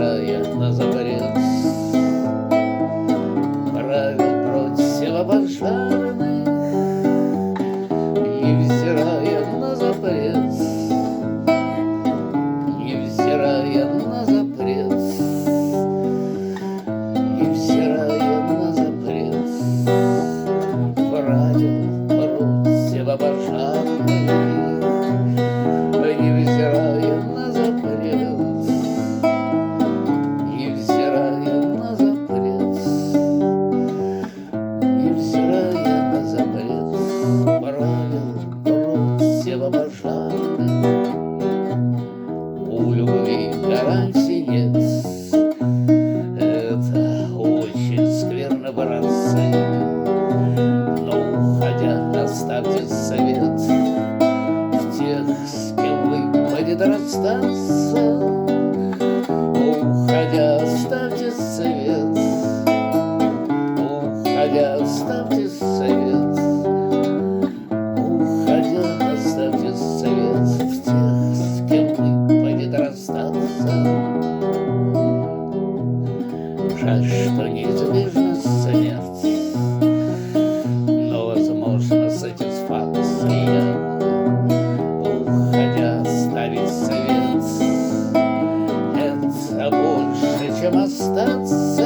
невзирая на запрет правил противопожарных, невзирая на запрет, невзирая на запрет, невзирая на запрет правил противопожарных, невзирая на запрет, невзирая на запрет, невзирая на запрет правил противопожарных. У любви гарантий нет, это очень скверно, братцы, но уходя оставьте совет в тех, с кем вы будет расстаться. Уходя оставьте совет, уходя оставьте совет, уходя оставьте совет в тех, с кем вы будет расстаться. Жаль, что неизбежна смерть, но возможна сатисфакция. Уходя оставить совет — это больше, чем остаться.